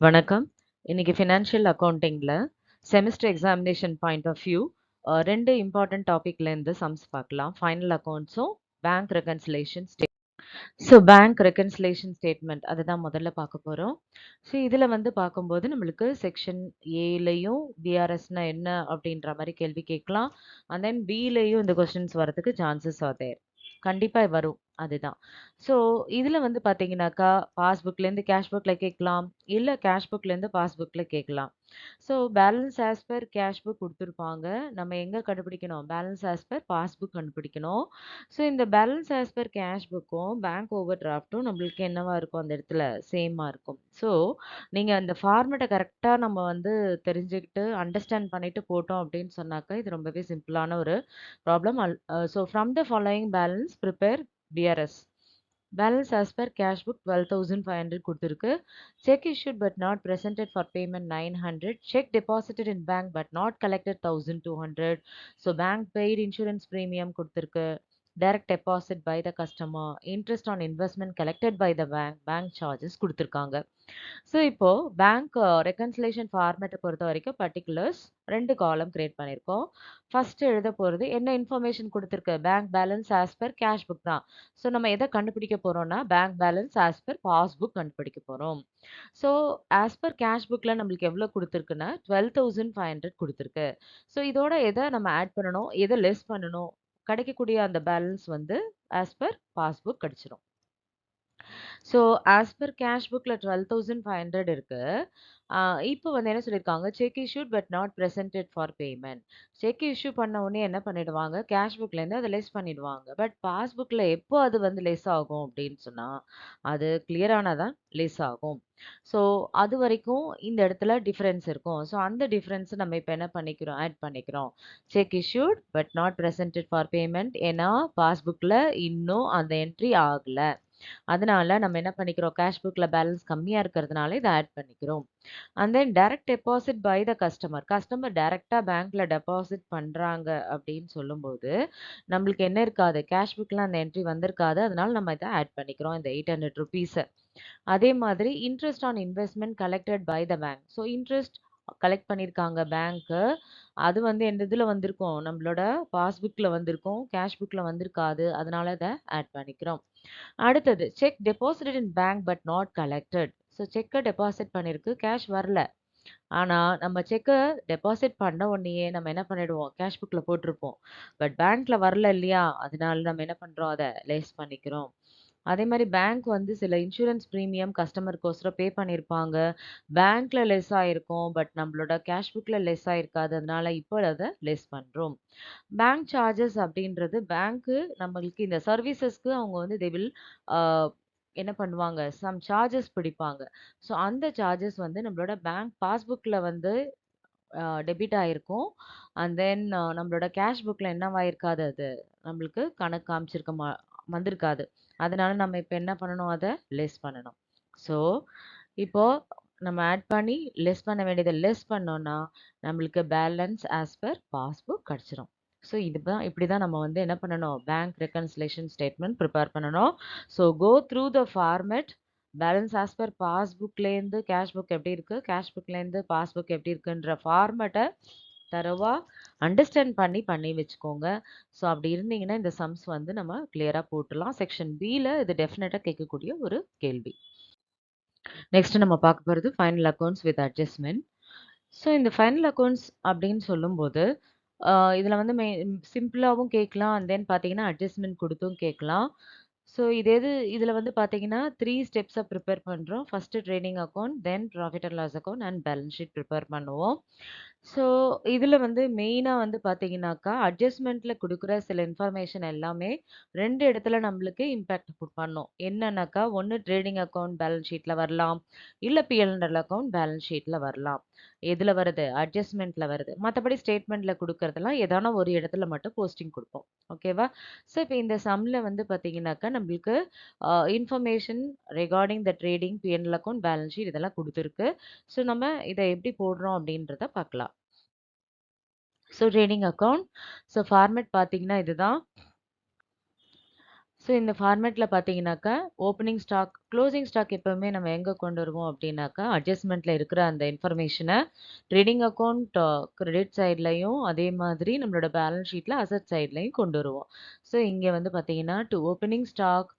வணக்கம். இன்னைக்கு ஃபினான்ஷியல் அக்கவுண்டிங்ல semester examination point of view 2 important டாபிக்லேருந்து சம்ஸ் பார்க்கலாம். ஃபைனல் அக்கவுண்ட்ஸும், bank reconciliation bank reconciliation statement அதுதான் முதல்ல பார்க்க போறோம். இதுல வந்து பார்க்கும்போது நம்மளுக்கு செக்ஷன் ஏலயும் பிஆர்எஸ்னா என்ன அப்படின்ற மாரி கேள்வி கேட்கலாம். அண்ட் தென் பிலயும் இந்த கொஸ்டின்ஸ் வரதுக்கு சான்சஸ் ஆர் தேர். கண்டிப்பா வரும். அதுதான். ஸோ இதுல வந்து பார்த்தீங்கன்னாக்கா, பாஸ்புக்லேருந்து கேஷ் புக்ல கேட்கலாம். இல்ல கேஷ் புக்லேருந்து பாஸ்புக்ல கேட்கலாம். Balance as per cash book குடுத்துருப்பாங்க. நம்ம எங்க கண்டுபிடிக்கணும்? பேலன்ஸ் ஆஸ் பெர் பாஸ்புக் கண்டுபிடிக்கணும். இந்த பேலன்ஸ் ஆஸ் பெர் கேஷ் புக்கும், பேங்க் ஓவர் டிராஃப்ட்டும் நம்மளுக்கு என்னவா இருக்கும் அந்த இடத்துல? சேமா இருக்கும். நீங்க அந்த ஃபார்மேட்ட கரெக்ட்டா நம்ம வந்து தெரிஞ்சுக்கிட்டு, அண்டர்ஸ்டாண்ட் பண்ணிட்டு போட்டோம் அப்படின்னு சொன்னாக்கா, இது ரொம்பவே சிம்பிளான ஒரு problem. From the following balance prepare BRS. Balance as per cash book 12,500 குடுத்திருக்கு. Check issued but not presented for payment 900. Check deposited in bank but not collected 1,200. Bank paid insurance premium குடுத்திருக்கு. Direct deposit by the customer. Interest on investment collected by the bank. Bank charges குடுத்திருக்காங்க. இப்போ bank reconciliation ஃபார்மேட்ட பொறுத்த வரைக்கும் particulars 2 காலம் create பண்ணியிருக்கோம். First எழுத போறது என்ன information குடுத்திருக்கு? Bank balance as per cash book தான். நம்ம எத கண்டுபிடிக்க போறோம்னா, bank balance as per passbook கண்டுபிடிக்க போறோம். ஸோ ஆஸ் பெர் கேஷ் புக்ல நம்மளுக்கு எவ்வளோ குடுத்திருக்குன்னா, 12,500 குடுத்திருக்கு. இதோட எத நம்ம ஆட் பண்ணணும்? எத லெஸ் பண்ணணும்? கிடைக்கக்கூடிய அந்த பேலன்ஸ் வந்து ஆஸ் பெர் பாஸ்புக் கிடைச்சிரும். ஸோ, ஆஸ் பெர் கேஷ் புக்ல 12,500 இருக்கு. ஆ இப்போ வந்து என்ன சொல்லியிருக்காங்க, check issued but not presented for payment. Check issue பண்ண உடனே என்ன பண்ணிடுவாங்க, கேஷ் புக்லேருந்து அத லெஸ் பண்ணிடுவாங்க. பட் பாஸ்புக்ல எப்போ அது வந்து லெஸ் ஆகும் அப்படின்னு சொன்னா, அது கிளியர் ஆனா தான் லெஸ் ஆகும். ஸோ, அதுவரைக்கும் இந்த இடத்துல டிஃபரன்ஸ் இருக்கும். அந்த டிஃபரன்ஸ நம்ம இப்ப என்ன பண்ணிக்கிறோம், ஆட் பண்ணிக்கிறோம். Check issued but not presented for payment. ஏன்னா, பாஸ்புக்ல இன்னும் அந்த என்ட்ரி ஆகல. அதனால நம்ம என்ன பண்ணிக்கிறோம், கேஷ் புக்ல பேலன்ஸ் கம்மியா இருக்கிறதுனால இத ஆட் பண்ணிக்கிறோம். And then direct deposit by the customer. Customer டைரக்ட்டா பேங்க்ல டெபாசிட் பண்றாங்க அப்படின்னு சொல்லும்போது, நம்மளுக்கு என்ன இருக்காது, கேஷ் புக்ல அந்த என்ட்ரி வந்திருக்காது. அதனால நம்ம இத ஆட் பண்ணிக்கிறோம் இந்த ₹800. அதே மாதிரி interest on investment collected by the bank. Interest collect பண்ணியிருக்காங்க பேங்க்கு. அது வந்து எந்த இதுல வந்திருக்கும், நம்மளோட பாஸ்புக்ல வந்திருக்கும். கேஷ் புக்ல வந்திருக்காது. அதனால இத ஆட் பண்ணிக்கிறோம். அடுத்தது check deposited in bank but not collected. Chekka deposit பண்ணிருக்கு. கேஷ் வரல. ஆனா நம்ம செக்க டெபாசிட் பண்ண உடனேயே நம்ம என்ன பண்ணிடுவோம், கேஷ் புக்ல போட்டிருப்போம். பட் பேங்க்ல வரல இல்லையா? அதனால நம்ம என்ன பண்றோம், அத லெஸ் பண்ணிக்கிறோம். அதே மாரி பேங்க் வந்து சில இன்சூரன்ஸ் பிரீமியம் கஸ்டமருக்கோசரம் பே பண்ணியிருப்பாங்க. பேங்க்ல லெஸ் ஆயிருக்கும். பட் நம்மளோட கேஷ் புக்ல லெஸ் ஆயிருக்காது. அதனால இப்போ அத லெஸ் பண்றோம். பேங்க் சார்ஜஸ் அப்படின்றது பேங்க்கு நம்மளுக்கு இந்த சர்வீசஸ்க்கு அவங்க வந்து தே வில் ஆ என்ன பண்ணுவாங்க, சம் சார்ஜஸ் பிடிப்பாங்க. அந்த சார்ஜஸ் வந்து நம்மளோட பேங்க் பாஸ்புக்ல வந்து டெபிட் ஆயிருக்கும். அண்ட் தென் நம்மளோட கேஷ் புக்ல என்னவாயிருக்காது அது, நம்மளுக்கு கணக்கு காமிச்சிருக்க வந்திருக்காது. அதனால நம்ம இப்ப என்ன பண்ணணும், அத லெஸ் பண்ணணும். ஸோ, இப்போ நம்ம ஆட் பண்ணி லெஸ் பண்ண வேண்டியத லெஸ் பண்ணோம்னா, நம்மளுக்கு பேலன்ஸ் ஆஸ் பெர் பாஸ்புக் கிடைச்சிரும். இப்படிதான் நம்ம வந்து என்ன பண்ணணும், பேங்க் ரெகன்சிலேஷன் ஸ்டேட்மெண்ட் ப்ரிப்பேர் பண்ணணும். Go through the format. Balance as per பாஸ்புக்லேருந்து கேஷ் புக் எப்படி இருக்கு, கேஷ் புக்லேருந்து பாஸ்புக் எப்படி இருக்குன்ற ஃபார்மேட்ட தரோவா அண்டர்ஸ்டாண்ட் பண்ணி பண்ணி வச்சுக்கோங்க. அப்படி இருந்தீங்கன்னா இந்த சம்ஸ் வந்து நம்ம கிளியரா போட்டுடலாம். செக்ஷன் பில இது டெஃபினட்டா கேட்கக்கூடிய ஒரு கேள்வி. நெக்ஸ்ட் நம்ம பார்க்க போறது ஃபைனல் அக்கவுண்ட்ஸ் வித் அட்ஜஸ்ட்மென்ட். இந்த ஃபைனல் அக்கவுண்ட்ஸ் அப்படின்னு சொல்லும்போது, இதுல வந்து சிம்பிளாவும் கேட்கலாம். அண்ட் தென் பார்த்தீங்கன்னா, அட்ஜஸ்ட்மென்ட் குடுத்தும் கேட்கலாம். இதுல வந்து பார்த்தீங்கன்னா, 3 ஸ்டெப்ஸா ப்ரிப்பேர் பண்றோம். First trading account, then profit and loss account and balance sheet prepare பண்ணுவோம். ஸோ, இதுல வந்து மெயினா வந்து பார்த்தீங்கன்னாக்கா, அட்ஜஸ்ட்மென்ட்ல குடுக்குற சில இன்ஃபர்மேஷன் எல்லாமே 2 இடத்துல நம்மளுக்கு இம்பாக்ட் பண்ணும். என்னன்னாக்கா, ஒண்ணு ட்ரேடிங் அக்கவுண்ட் பேலன்ஸ் ஷீட்ல வரலாம். இல்ல பி&எல் அக்கவுண்ட் பேலன்ஸ் ஷீட்ல வரலாம். எதுல வருது? அட்ஜஸ்ட்மென்ட்ல வருது. மத்தபடி ஸ்டேட்மென்ட்ல குடுக்கறதெல்லாம் ஏதான ஒரு இடத்துல மட்டும் போஸ்டிங் குடுப்போம். ஓகேவா? இப்ப இந்த சம்ல வந்து பார்த்தீங்கன்னாக்கா, நம்மளுக்கு information regarding the trading, P and L account, balance sheet இதெல்லாம் குடுத்துருக்கு. நம்ம இத எப்படி போடுறோம் அப்படின்றத பார்க்கலாம். Trading account. ஃபார்மேட் பார்த்தீங்கன்னா இதுதான். ஸோ இந்த ஃபார்மேட்ல பார்த்தீங்கன்னாக்கா, ஓப்பனிங் ஸ்டாக், க்ளோசிங் ஸ்டாக் எப்பவுமே நம்ம எங்க கொண்டு வருவோம் அப்டின்னாக்கா, அட்ஜஸ்ட்மென்ட்ல இருக்கிற அந்த இன்ஃபர்மேஷன ட்ரேடிங் அக்கவுண்ட் கிரெடிட் சைட்லயும், அதே மாதிரி நம்மளோட பேலன்ஸ் ஷீட்ல அசெட் சைட்லயும் கொண்டு வருவோம். ஸோ இங்க வந்து பார்த்தீங்கன்னா, டூ ஓப்பனிங் ஸ்டாக்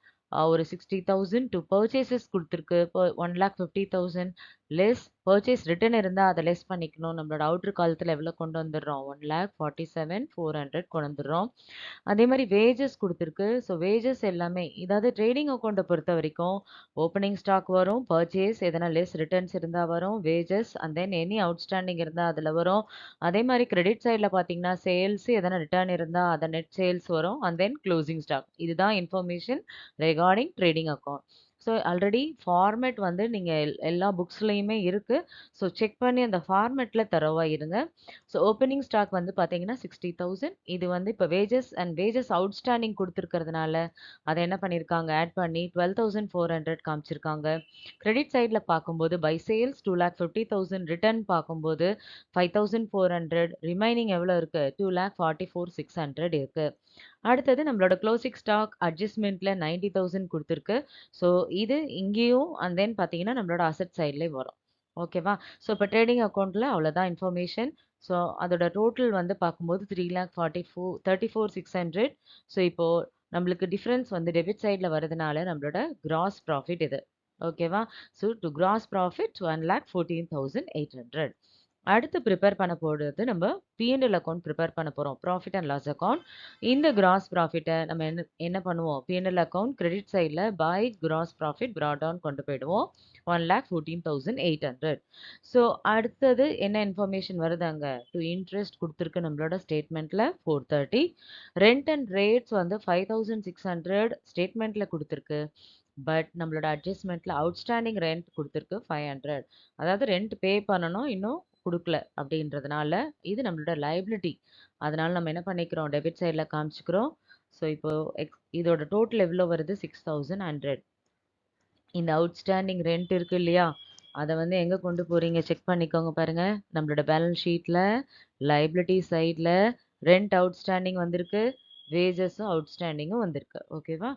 ஒரு 60,000 டூ பர்ச்சேஸஸ் குடுத்துருக்கு. 1,50,000 லெஸ் பர்ச்சேஸ் ரிட்டர்ன் இருந்தா அத லெஸ் பண்ணிக்கணும். நம்மளோட அவுட்டர் காலத்துல எவ்வளோ கொண்டு வந்துடுறோம்? 1,47,400 கொண்டு வந்துடுறோம். அதே மாரி வேஜஸ் குடுத்துருக்கு. ஸோ வேஜஸ் எல்லாமே இதாவது ட்ரேடிங் அக்கவுண்ட்ட பொறுத்தவரைக்கும், ஓப்பனிங் ஸ்டாக் வரும், பர்ச்சேஸ் எதனா லெஸ் ரிட்டர்ன்ஸ் இருந்தா வரும், wages and then any outstanding இருந்தா அதுல வரும். அதே மாரி கிரெடிட் சைட்ல பார்த்தீங்கன்னா, சேல்ஸ் எதனா ரிட்டர்ன் இருந்தா அத நெட் சேல்ஸ் வரும். And then closing stock. இதுதான் information regarding trading account. So already format வந்து நீங்க எல்லா புக்ஸ்லயுமே இருக்கு. ஸோ செக் பண்ணி அந்த ஃபார்மேட்ல தரோவா இருங்க. ஸோ ஓப்பனிங் ஸ்டாக் வந்து பார்த்தீங்கன்னா 60,000. இது வந்து இப்போ வேஜஸ் அவுட்ஸ்டாண்டிங் குடுத்துருக்கிறதுனால, அத என்ன பண்ணியிருக்காங்க, ஆட் பண்ணி 12,400 காமிச்சிருக்காங்க. கிரெடிட் சைட்ல பார்க்கும்போது பை சேல்ஸ் 2,50,000 ரிட்டர்ன் பார்க்கும்போது 5,400 ரிமைனிங் எவ்வளோ இருக்கு? 2,44,600 இருக்கு. அடுத்தது நம்மளோட க்ளோசிங் ஸ்டாக் அட்ஜஸ்ட்மென்ட்ல 90,000 குடுத்துருக்கு. ஸோ இது இங்கேயும் அண்ட் தென் பார்த்தீங்கன்னா, நம்மளோட அசெட் சைட்லயும் வரும். ஓகேவா? ஸோ இப்போ ட்ரேடிங் அக்கவுண்ட்ல அவ்வளோதான் இன்ஃபர்மேஷன். ஸோ அதோட டோட்டல் வந்து பார்க்கும்போது 3,34,600. ஸோ இப்போ நம்மளுக்கு டிஃபரன்ஸ் வந்து டெபிட் சைட்ல வரதுனால நம்மளோட கிராஸ் ப்ராஃபிட் இது. ஓகேவா? So to gross profit 1,14,800. அடுத்து பிரிப்பேர் பண்ண போறது நம்ம P&L அக்கவுண்ட் பிரிப்பேர் பண்ண போறோம். Profit and loss account. இந்த கிராஸ் ப்ராஃபிட்ட நம்ம என்ன பண்ணுவோம்? P&L அக்கவுண்ட் கிரெடிட் சைட்ல by gross profit brought down கொண்டு போயிடுவோம். 1,14,800. ஸோ அடுத்தது என்ன இன்ஃபர்மேஷன் வருது அங்க? டு இன்ட்ரெஸ்ட் குடுத்துருக்கு நம்மளோட ஸ்டேட்மெண்ட்ல 430. ரெண்ட் அண்ட் ரேட்ஸ் வந்து 5,600 ஸ்டேட்மெண்ட்ல குடுத்துருக்கு. பட் நம்மளோட அட்ஜஸ்ட்மெண்ட்ல அவுட்ஸ்டாண்டிங் ரெண்ட் குடுத்துருக்கு 500. அதாவது ரெண்ட் பே பண்ணணும். இன்னும் குடுக்கல அப்படின்றதுனால, இது நம்மளோட லைபிலிட்டி. அதனால நம்ம என்ன பண்ணிக்கிறோம்? டெபிட் சைட்ல காமிச்சுக்கிறோம். ஸோ இப்போ இதோட டோட்டல் எவ்வளோ வருது? 6,100. இந்த அவுட்ஸ்டாண்டிங் ரெண்ட் இருக்கு இல்லையா? அத வந்து எங்க கொண்டு போறீங்க? செக் பண்ணிக்கோங்க பாருங்க. நம்மளோட பேலன்ஸ் ஷீட்ல லைபிலிட்டி சைட்ல ரெண்ட் அவுட்ஸ்டாண்டிங் வந்திருக்கு. வேஜஸும் அவுட்ஸ்டாண்டிங்கும் வந்திருக்கு. ஓகேவா?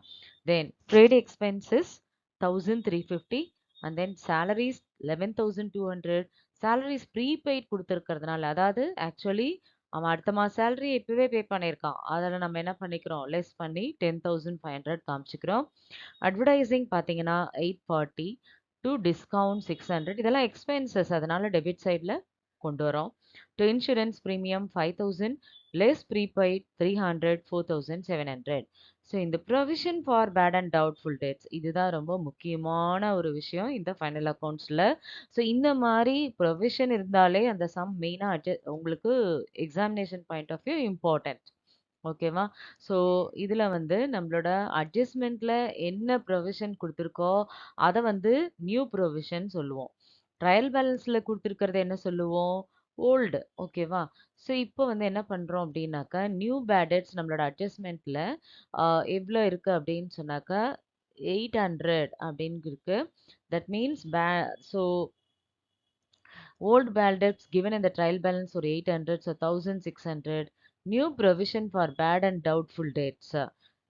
Then trade expenses 1,350 and then salaries 11,200. Salaries prepaid குடுத்துருக்கிறதுனால, அதாவது ஆக்சுவலி அவன் அடுத்த மாச சேலரி இப்பவே பே பண்ணியிருக்கான். அதில நம்ம என்ன பண்ணிக்கிறோம்? லெஸ் பண்ணி 10,500 காமிச்சுக்கிறோம். அட்வர்டைசிங் பார்த்தீங்கன்னா 840 டூ டிஸ்கவுண்ட் 600. இதெல்லாம் எக்ஸ்பென்சஸ். அதனால டெபிட் சைட்ல கொண்டு வரோம். To insurance premium 5,000 less prepaid 300 4,700. So இந்த provision for bad and doubtful debts இதுதான் ரொம்ப முக்கியமான ஒரு விஷயம் இந்த ஃபைனல் அக்கவுண்ட்ஸ்ல. ஸோ இந்த மாதிரி ப்ரொவிஷன் இருந்தாலே அந்த சம் மெயினாக உங்களுக்கு examination point of view important. ஓகேவா? ஸோ இதுல வந்து நம்மளோட அட்ஜஸ்ட்மெண்ட்ல என்ன ப்ரொவிஷன் குடுத்துருக்கோ, அத வந்து நியூ ப்ரொவிஷன் சொல்லுவோம். ட்ரையல் பேலன்ஸ்ல குடுத்துருக்கிறத என்ன சொல்லுவோம்? ஓல்டு. ஓகேவா? ஸோ இப்போ வந்து என்ன பண்றோம் அப்டின்னாக்கா, நியூ பேட் டெப்ட்ஸ் நம்மளோட அட்ஜஸ்ட்மெண்ட்ல அ எவ்ளோ இருக்கு அப்டின்னு சொன்னாக்கா, 800 அப்டின்னு இருக்கு. That means so old bad debts given in the trial balance ஒரு 800, so 1,600. New provision for bad and doubtful debts.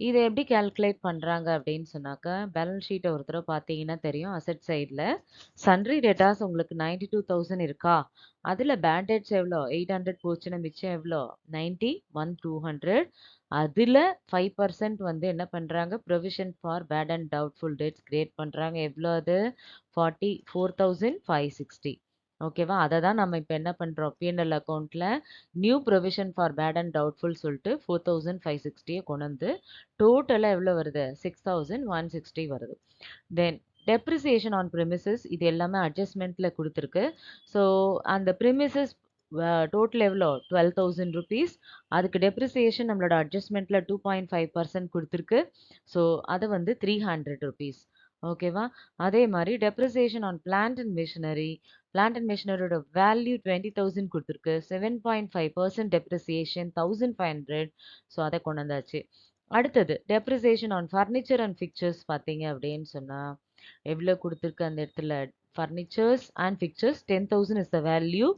இதை எப்படி கால்குலேட் பண்றாங்க அப்படின்னு சொன்னாக்கா, பேலன்ஸ் ஷீட்டை ஒரு தடவை பார்த்தீங்கன்னா தெரியும். அசெட் சைடில் சன்ட்ரி டேட்டாஸ் உங்களுக்கு 92,000 இருக்கா? அதில் பேட் டெட்ஸ் எவ்வளோ? 800 போச்சுன்னா மிச்சம் எவ்வளோ? 91,200. அதில் 5% வந்து என்ன பண்ணுறாங்க? Provision for bad and doubtful debts create பண்ணுறாங்க. எவ்வளோ அது? 44,560. ஓகேவா? அத தான் நம்ம இப்ப என்ன பண்றோம்? P&L அக்கவுண்ட்ல new provision for bad and doubtful சொல்லிட்டு 4,560 கொண்டு வந்து டோட்டலா எவ்வளோ வருது? 6,160 வருது. தென் டெப்ரிசியேஷன் ஆன் பிரிமிசஸ் இது எல்லாமே அட்ஜஸ்ட்மெண்ட்ல குடுத்துருக்கு. ஸோ அந்த பிரிமிசஸ் டோட்டல் எவ்வளோ? 12,000 ரூபீஸ். அதுக்கு டெப்ரிசியேஷன் நம்மளோட அட்ஜஸ்ட்மெண்ட்ல 2.5% குடுத்துருக்கு. ஸோ அது வந்து 300 ரூபீஸ். ஓகேவா? அதே மாரி depreciation on plant and machinery யோட வேல்யூ 20,000 குடுத்துருக்கு. 7.5% டெப்ரிசியேஷன் 1,500. ஸோ அத கொண்டு வந்தாச்சு. அடுத்தது depreciation on furniture and fixtures பார்த்தீங்க அப்படின்னு சொன்னா, எவ்வளோ குடுத்துருக்கு அந்த இடத்துல? Furnitures and fixtures 10,000 is the value.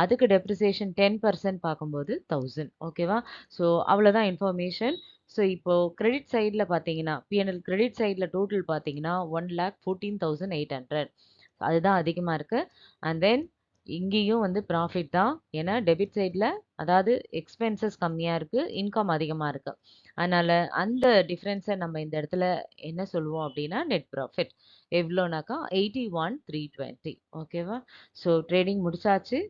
அதுக்கு டெப்ரிசியேஷன் 10% பார்க்கும்போது 1,000. ஓகேவா? ஸோ அவ்வளோதான் இன்ஃபர்மேஷன். ஸோ இப்போ கிரெடிட் சைடில் பார்த்தீங்கன்னா பிஎன்எல் கிரெடிட் சைடில் டோட்டல் பார்த்தீங்கன்னா 1,14,800 அதுதான் அதிகமாக இருக்குது. அண்ட் தென் இங்கேயும் வந்து ப்ராஃபிட் தான். ஏன்னா டெபிட் சைடில் அதாவது எக்ஸ்பென்சஸ் கம்மியாக இருக்குது, இன்கம் அதிகமாக இருக்குது. அதனால் அந்த டிஃப்ரென்ஸை நம்ம இந்த இடத்துல என்ன சொல்லுவோம் அப்படின்னா நெட் ப்ராஃபிட் எவ்வளோனாக்கா 81,320. ஓகேவா? ஸோ ட்ரேடிங் முடிச்சாச்சு.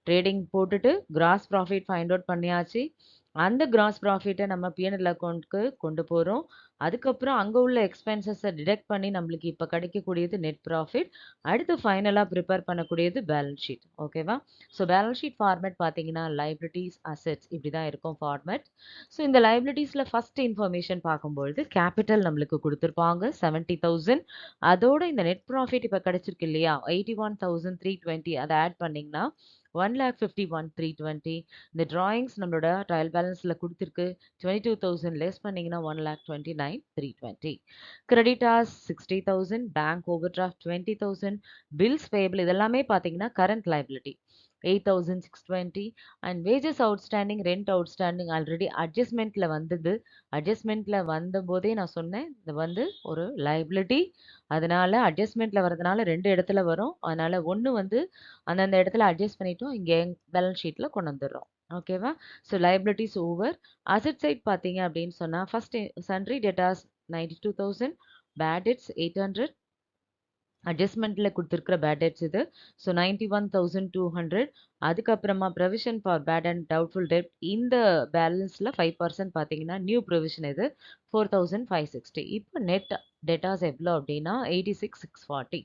ட்ரேடிங் போட்டுட்டு கிராஸ் ப்ராஃபிட் ஃபைண்ட் அவுட் பண்ணியாச்சு. அந்த கிராஸ் ப்ராஃபிட்டை நம்ம பிஎன்எல் அக்கௌண்ட்க்கு கொண்டு போகிறோம். அதுக்கப்புறம் அங்கே உள்ள எக்ஸ்பென்சஸை டிடெக்ட் பண்ணி நம்மளுக்கு இப்போ கிடைக்கக்கூடியது நெட் ப்ராஃபிட். அடுத்து ஃபைனலாக ப்ரிப்பேர் பண்ணக்கூடியது பேலன்ஸ் ஷீட். ஓகேவா? ஸோ பேலன்ஸ் ஷீட் ஃபார்மேட் பார்த்தீங்கன்னா லைபிலிட்டிஸ் அசெட்ஸ் இப்படி தான் இருக்கும் ஃபார்மேட். ஸோ இந்த லைபிலிட்டிஸில் ஃபர்ஸ்ட் இன்ஃபர்மேஷன் பார்க்கும்பொழுது கேபிட்டல் நம்மளுக்கு கொடுத்துருப்பாங்க 70,000. அதோட இந்த நெட் ப்ராஃபிட் இப்போ கிடைச்சிருக்கு இல்லையா 81,320 அதை ஆட் பண்ணிங்கன்னா 1,51,320. இந்த டிராயிங்ஸ் நம்மளோட ட்ரையல் பேலன்ஸில் கொடுத்துருக்கு 22,000 லெஸ் பண்ணிங்கன்னா 1,29,320. Creditors 60,000, bank overdraft 20,000, bills payable இதெல்லாமே பார்த்தீங்கன்னா current liability 8,620 and wages outstanding rent outstanding already அட்ஜஸ்ட்மெண்ட்டில் வந்தது. அட்ஜஸ்ட்மெண்ட்டில் வந்தபோதே நான் சொன்னேன் இது வந்து ஒரு லைபிலிட்டி. அதனால அட்ஜஸ்ட்மெண்ட்டில் வரதுனால ரெண்டு இடத்துல வரும். அதனால ஒன்று வந்து அந்தந்த இடத்துல அட்ஜஸ்ட் பண்ணிட்டோம் இங்கே பேலன்ஸ் ஷீட்டில் கொண்டு வந்துடுறோம். ஓகேவா? So liabilities over. Asset side பார்த்தீங்க அப்படின்னு சொன்னால் first sundry debtors 92,000, bad debts 800, அட்ஜஸ்ட்மெண்ட்டில் கொடுத்துருக்கிற பேட் டெட்ஸ் இது. ஸோ 91,200. அதுக்கப்புறமா provision for bad and doubtful debt இந்த பேலன்ஸில் 5% பார்த்தீங்கன்னா நியூ ப்ரொவிஷன் இது 4,560. இப்போ நெட் டெட்டாஸ் எவ்வளோ அப்படின்னா 86,640.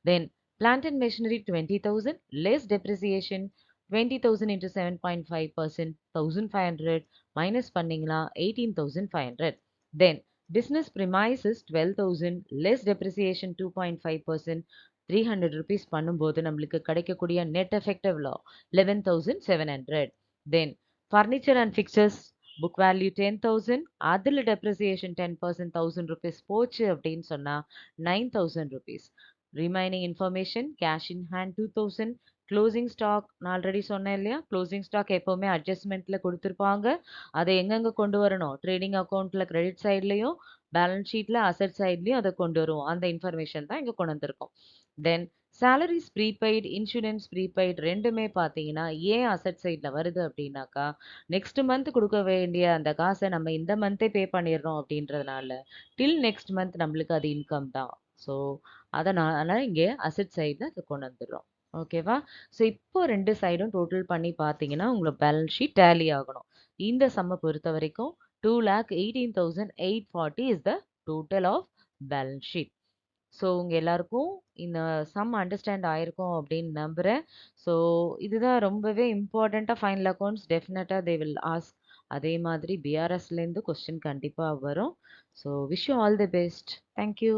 Then plant and machinery 20,000 less depreciation 20,000 into 7.5% 1,500 minus பண்ணிங்கன்னா 18,500. தென் business premises 12,000 less depreciation 2.5% 300 rupees பண்ணும்போது நம்மளுக்கு கிடைக்கக்கூடிய net effective law 11,700. Then furniture and fixtures book value 10,000 அதில் depreciation 10% 1,000 rupees போச்சு அப்படின்னு சொன்னா 9,000 rupees. Remaining information cash in hand 2,000. Closing stock நான் already சொன்னேன் இல்லையா க்ளோசிங் ஸ்டாக் எப்போவுமே அட்ஜஸ்ட்மெண்ட்டில் கொடுத்துருப்பாங்க. அதை எங்கெங்கே கொண்டு வரணும் ட்ரேடிங் அக்கௌண்ட்டில் கிரெடிட் சைட்லேயும் பேலன்ஸ் ஷீட்டில் அசெட் சைட்லேயும் அதை கொண்டு வருவோம். அந்த இன்ஃபர்மேஷன் தான் இங்கே கொண்டு வந்திருக்கோம். தென் சேலரிஸ் ப்ரீபெய்ட் இன்சூரன்ஸ் ப்ரீபெய்ட் ரெண்டுமே பார்த்தீங்கன்னா ஏன் அசெட் சைடில் வருது அப்படின்னாக்கா நெக்ஸ்ட் மந்த் கொடுக்க வேண்டிய அந்த காசை நம்ம இந்த மந்த்தே பே பண்ணிடுறோம் அப்படின்றதுனால டில் நெக்ஸ்ட் மந்த் நம்மளுக்கு அது இன்கம் தான். ஸோ அதனால் இங்கே அசெட் சைடில் அதை கொண்டு வந்துடுறோம். ஓகேவா? ஸோ இப்போ ரெண்டு சைடும் டோட்டல் பண்ணி பார்த்தீங்கன்னா உங்களுக்கு பேலன்ஸ் ஷீட் டேலி ஆகணும். இந்த சம்மை பொறுத்த வரைக்கும் 2,18,840 is the total of balance sheet. So உங்கள் எல்லாருக்கும் இந்த சம் அண்டர்ஸ்டாண்ட் ஆயிருக்கும் அப்படின்னு நம்புகிறேன். ஸோ இதுதான் ரொம்பவே இம்பார்ட்டண்ட்டாக ஃபைனல் அக்கௌண்ட்ஸ் டெஃபினட்டாக தே வில் ஆஸ்க். அதே மாதிரி பிஆர்எஸ்லேருந்து கொஸ்டின் கண்டிப்பாக வரும். So wish you all the best. Thank you.